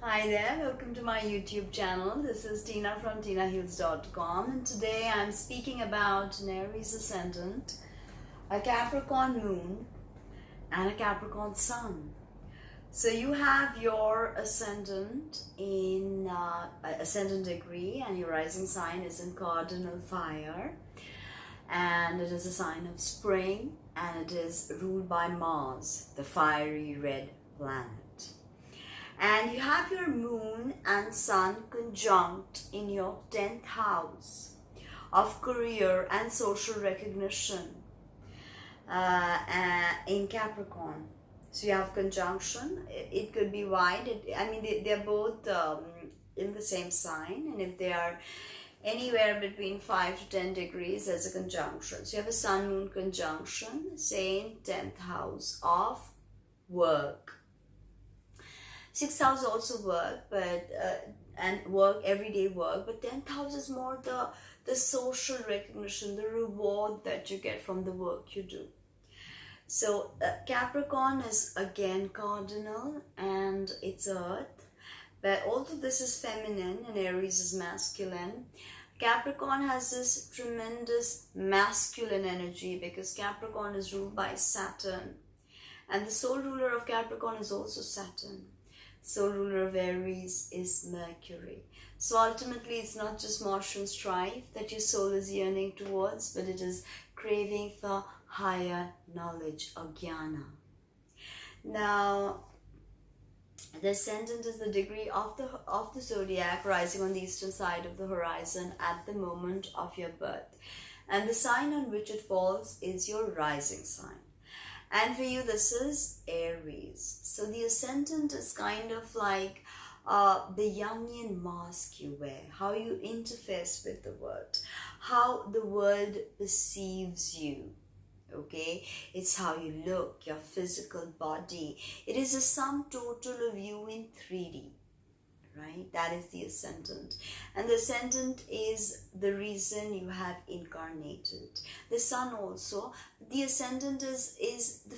Hi there, welcome to my YouTube channel. This is Tina from TinaHeals.com, and today I'm speaking about an Aries ascendant, a Capricorn moon, and a Capricorn sun. So you have your ascendant in ascendant degree, and your rising sign is in cardinal fire, and it is a sign of spring, and it is ruled by Mars, the fiery red planet. And you have your moon and sun conjunct in your 10th house of career and social recognition in Capricorn. So you have conjunction. It could be wide. They're both in the same sign, and if they are anywhere between 5 to 10 degrees, there's a conjunction. So you have a sun-moon conjunction, same 10th house of work. 6th house also work, and work, everyday work, but 10th house is more the social recognition, the reward that you get from the work you do. So Capricorn is again cardinal, and it's earth, but although this is feminine and Aries is masculine, Capricorn has this tremendous masculine energy because Capricorn is ruled by Saturn, and the sole ruler of Capricorn is also Saturn. Soul ruler of Aries is Mercury. So ultimately, it's not just martial strife that your soul is yearning towards, but it is craving for higher knowledge, or jnana. Now, the ascendant is the degree of the zodiac rising on the eastern side of the horizon at the moment of your birth. And the sign on which it falls is your rising sign. And for you, this is Aries. So the ascendant is kind of like the Jungian mask you wear, how you interface with the world, how the world perceives you. Okay, it's how you look, your physical body. It is a sum total of you in 3D. Right? That is the ascendant. And the ascendant is the reason you have incarnated. The sun also. The ascendant is the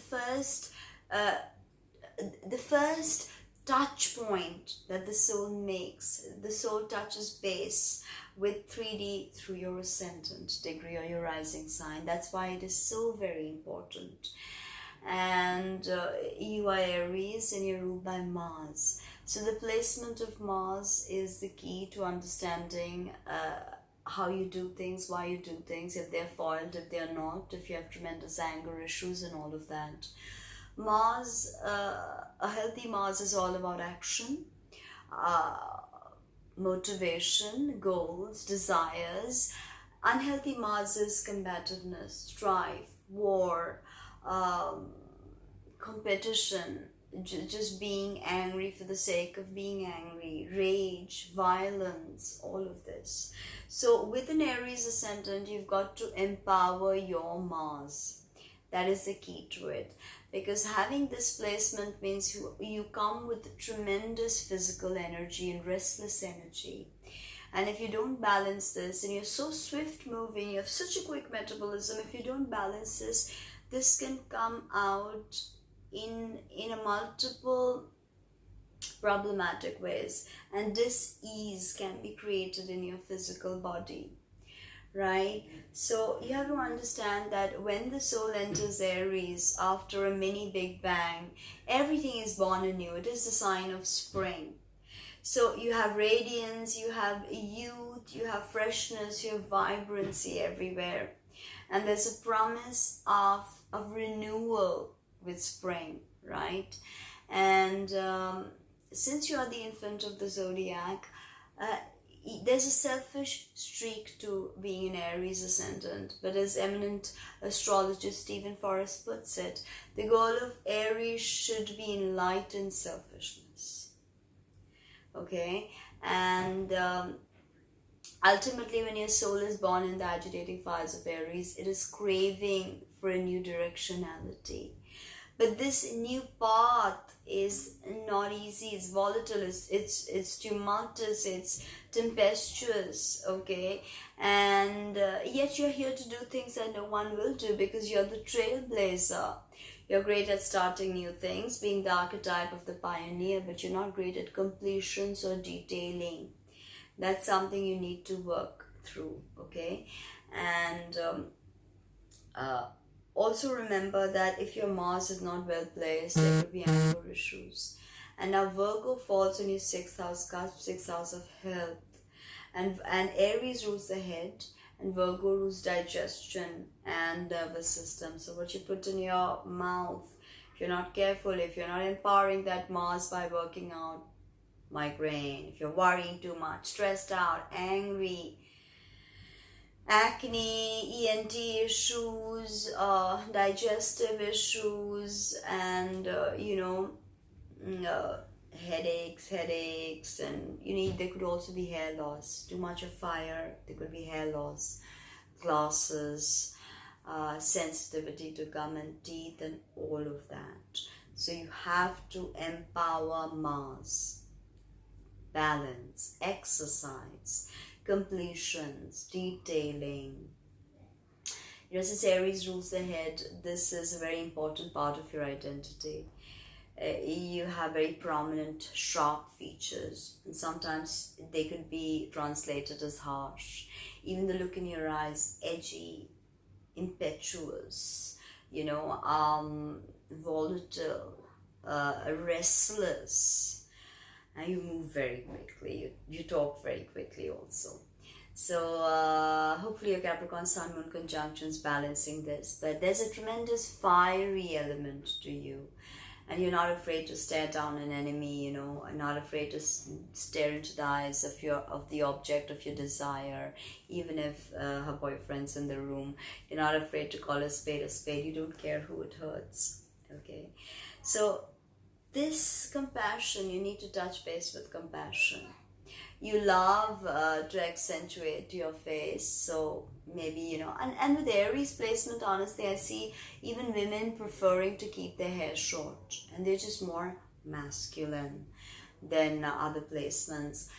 first touch point that the soul makes. The soul touches base with 3D through your ascendant degree or your rising sign. That's why it is so very important. And you are Aries and you're ruled by Mars. So the placement of Mars is the key to understanding how you do things, why you do things, if they're foiled, if they're not, if you have tremendous anger issues and all of that. Mars, a healthy Mars is all about action, motivation, goals, desires. Unhealthy Mars is combativeness, strife, war, competition, just being angry for the sake of being angry, rage, violence, all of this. So with an Aries ascendant, you've got to empower your Mars. That is the key to it, because having this placement means you come with tremendous physical energy and restless energy. And if you don't balance this, and you're so swift moving, you have such a quick metabolism, if you don't balance this, this can come out in a multiple problematic ways, and dis-ease can be created in your physical body, right? So you have to understand that when the soul enters Aries after a mini big bang, everything is born anew. It is the sign of spring. So you have radiance, you have youth, you have freshness, you have vibrancy everywhere, and there's a promise of renewal with spring, right? And since you are the infant of the zodiac, there's a selfish streak to being an Aries ascendant, but as eminent astrologist Stephen Forrest puts it, the goal of Aries should be enlightened selfishness. Okay, and ultimately when your soul is born in the agitating fires of Aries, it is craving for a new directionality. But this new path is not easy, it's volatile, it's tumultuous, it's tempestuous, okay? And yet you're here to do things that no one will do, because you're the trailblazer. You're great at starting new things, being the archetype of the pioneer, but you're not great at completions or detailing. That's something you need to work through, okay? And also remember that if your Mars is not well placed, there could be anger issues. And now Virgo falls on your 6th house, cusp 6th house of health. And Aries rules the head, and Virgo rules digestion and nervous system. So what you put in your mouth, if you're not careful, if you're not empowering that Mars by working out, migraine, if you're worrying too much, stressed out, angry, acne, ENT issues, digestive issues, and headaches, and there could also be hair loss. Too much of fire, there could be hair loss, glasses, sensitivity to gum and teeth, and all of that. So you have to empower Mars, balance, exercise, completions, detailing. Since Aries rules the head, this is a very important part of your identity. You have very prominent, sharp features, and sometimes they could be translated as harsh. Even the look in your eyes, edgy, impetuous, volatile, restless, and you move very quickly. You talk very quickly also. So hopefully your Capricorn Sun Moon conjunction is balancing this, but there's a tremendous fiery element to you. And you're not afraid to stare down an enemy, and not afraid to stare into the eyes of the object of your desire, even if her boyfriend's in the room. You're not afraid to call a spade a spade. You don't care who it hurts, okay? So this compassion, you need to touch base with compassion. You love to accentuate your face, so maybe, and with Aries placement, honestly, I see even women preferring to keep their hair short, and they're just more masculine than other placements.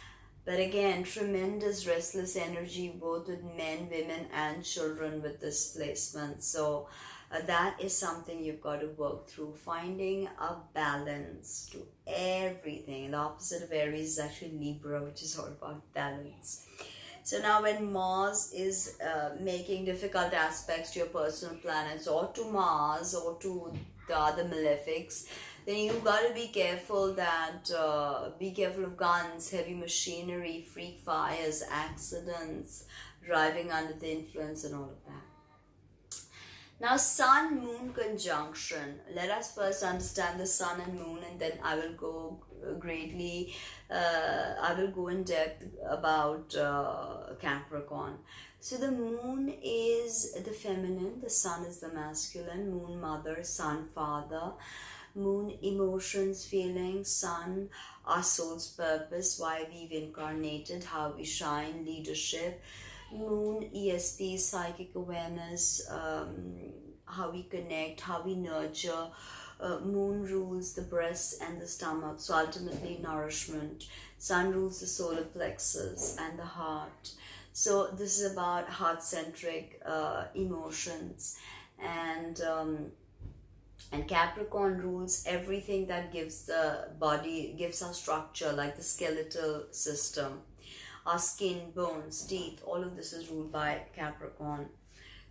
But again, tremendous restless energy, both with men, women, and children with this placement. So that is something you've got to work through, finding a balance to everything. The opposite of Aries is actually Libra, which is all about balance. So now when Mars is making difficult aspects to your personal planets, or to Mars, or to the other malefics, then you've got to be careful of guns, heavy machinery, freak fires, accidents, driving under the influence, and all of that. Now, Sun-Moon conjunction. Let us first understand the Sun and Moon, and then I will go in depth about Capricorn. So the Moon is the feminine, the Sun is the masculine. Moon mother, Sun father. Moon emotions, feelings. Sun our soul's purpose, why we've incarnated, how we shine, leadership. Moon, ESP, psychic awareness, how we connect, how we nurture. Moon rules the breast and the stomach, so ultimately nourishment. Sun rules the solar plexus and the heart. So this is about heart-centric emotions, and Capricorn rules everything that gives the body, gives us structure, like the skeletal system. Our skin, bones, teeth, all of this is ruled by Capricorn.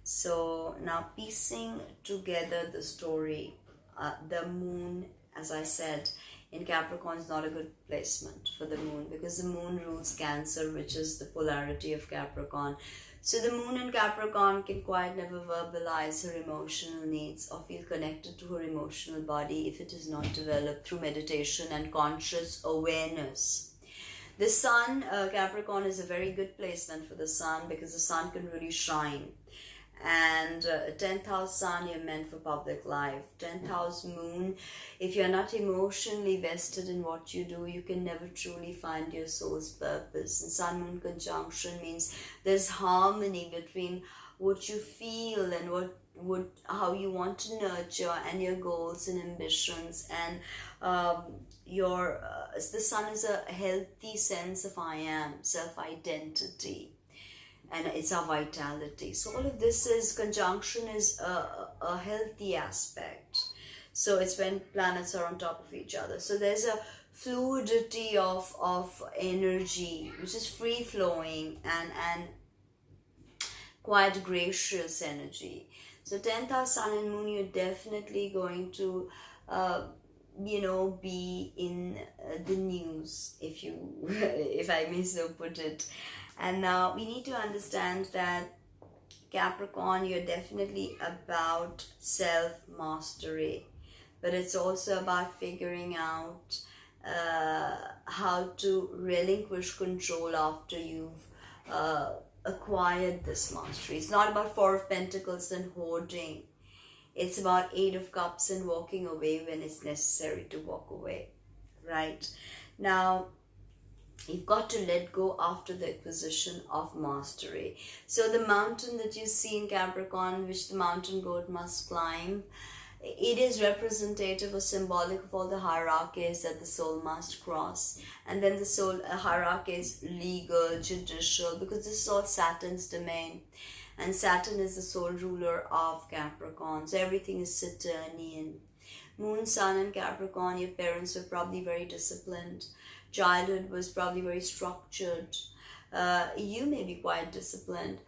So now piecing together the story, the Moon, as I said, in Capricorn is not a good placement for the Moon, because the Moon rules Cancer, which is the polarity of Capricorn. So the Moon in Capricorn can quite never verbalize her emotional needs or feel connected to her emotional body if it is not developed through meditation and conscious awareness. The Sun, Capricorn is a very good placement for the Sun, because the Sun can really shine. And 10th house Sun, you're meant for public life. 10th house Moon, if you're not emotionally vested in what you do, you can never truly find your soul's purpose. And Sun Moon conjunction means there's harmony between what you feel and how you want to nurture, and your goals and ambitions, and the Sun is a healthy sense of I am, self-identity, and it's our vitality. So all of this is, conjunction is a healthy aspect. So it's when planets are on top of each other. So there's a fluidity of energy which is free flowing and quite gracious energy. So 10th house sun and moon, you're definitely going to be in the news, if you if I may so put it. And now we need to understand that Capricorn, you're definitely about self mastery, but it's also about figuring out how to relinquish control after you've acquired this mastery. It's not about Four of Pentacles and hoarding. It's about Eight of Cups and walking away when it's necessary to walk away, right? Now, you've got to let go after the acquisition of mastery. So the mountain that you see in Capricorn, which the mountain goat must climb, it is representative or symbolic of all the hierarchies that the soul must cross. And then the soul hierarchy is legal, judicial, because this is all Saturn's domain. And Saturn is the sole ruler of Capricorn. So everything is Saturnian. Moon, Sun and Capricorn, your parents were probably very disciplined. Childhood was probably very structured. You may be quite disciplined.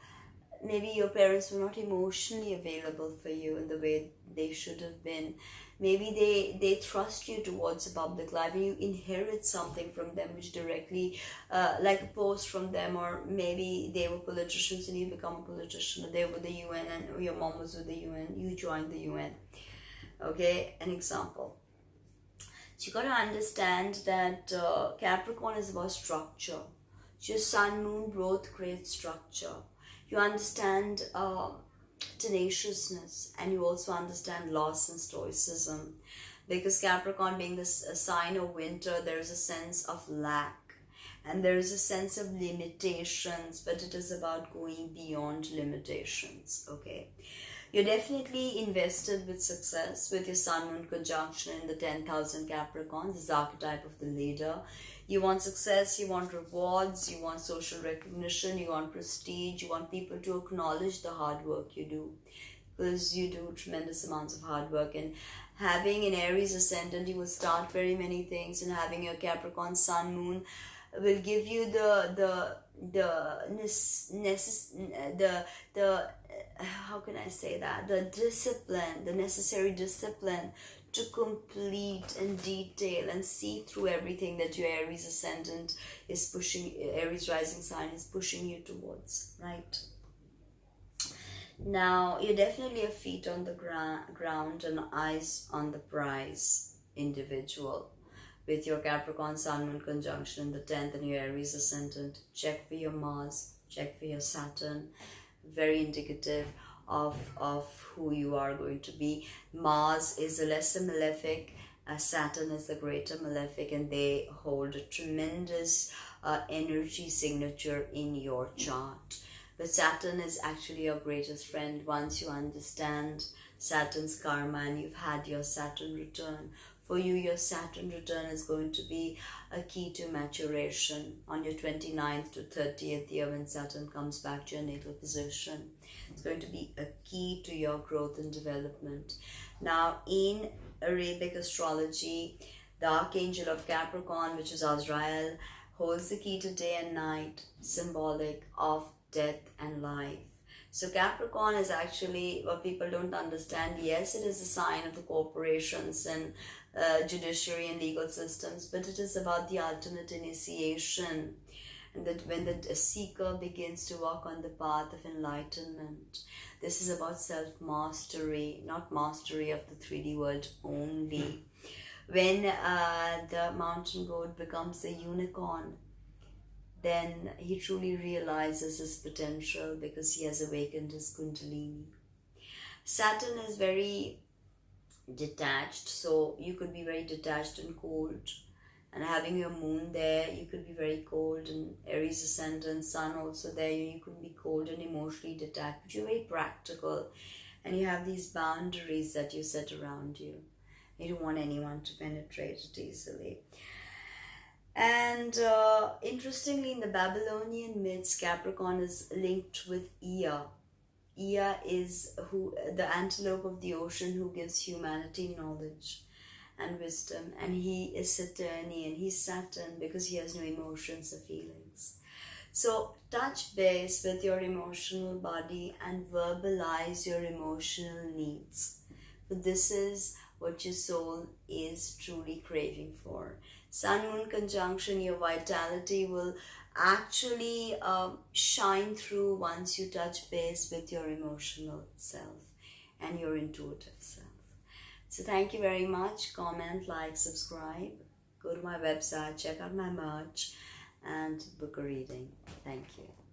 Maybe your parents were not emotionally available for you in the way they should have been. Maybe they thrust you towards a public life and you inherit something from them which directly, like a post from them, or maybe they were politicians and you become a politician, or they were the UN and your mom was with the UN, you joined the UN. Okay, an example. So you got to understand that Capricorn is about structure. So your sun, moon, both create structure. You understand tenaciousness, and you also understand loss and stoicism, because Capricorn being this a sign of winter, there is a sense of lack and there is a sense of limitations, but it is about going beyond limitations. Okay, you're definitely invested with success with your sun moon conjunction in the 10,000 Capricorn. This is the archetype of the leader. You want success, you want rewards, you want social recognition, you want prestige, you want people to acknowledge the hard work you do, because you do tremendous amounts of hard work. And having an Aries ascendant, you will start very many things, and having your Capricorn sun moon will give you the how can I say that, the discipline, the necessary discipline to complete and detail and see through everything that your Aries ascendant is pushing, Aries rising sign is pushing you towards, right? Now, you're definitely a feet on the ground and eyes on the prize individual. With your Capricorn Sun Moon conjunction in the 10th and your Aries ascendant, check for your Mars, check for your Saturn. Very indicative of who you are going to be. Mars is the lesser malefic, Saturn is the greater malefic, and they hold a tremendous energy signature in your chart. But Saturn is actually your greatest friend once you understand Saturn's karma and you've had your Saturn return. For you, your Saturn return is going to be a key to maturation on your 29th to 30th year when Saturn comes back to your natal position. It's going to be a key to your growth and development. Now, in Arabic astrology, the Archangel of Capricorn, which is Azrael, holds the key to day and night, symbolic of death and life. So Capricorn is actually what people don't understand. Yes, it is a sign of the corporations and judiciary and legal systems, but it is about the ultimate initiation, and that when the seeker begins to walk on the path of enlightenment, this is about self-mastery, not mastery of the 3D world only. When the mountain goat becomes a unicorn, then he truly realizes his potential because he has awakened his Kundalini. Saturn is very detached, so you could be very detached and cold. And having your moon there, you could be very cold, and Aries ascendant, sun also there, you could be cold and emotionally detached, but you're very practical and you have these boundaries that you set around you. You don't want anyone to penetrate it easily. And interestingly, in the Babylonian myths, Capricorn is linked with Ea, Ea is the antelope of the ocean who gives humanity knowledge and wisdom, and he is Saturnian. He's Saturn because he has no emotions or feelings. So touch base with your emotional body and verbalize your emotional needs. But this is what your soul is truly craving for. Sun Moon conjunction, your vitality will actually shine through once you touch base with your emotional self and your intuitive self. So thank you very much. Comment, like, subscribe. Go to my website, check out my merch, and book a reading. Thank you.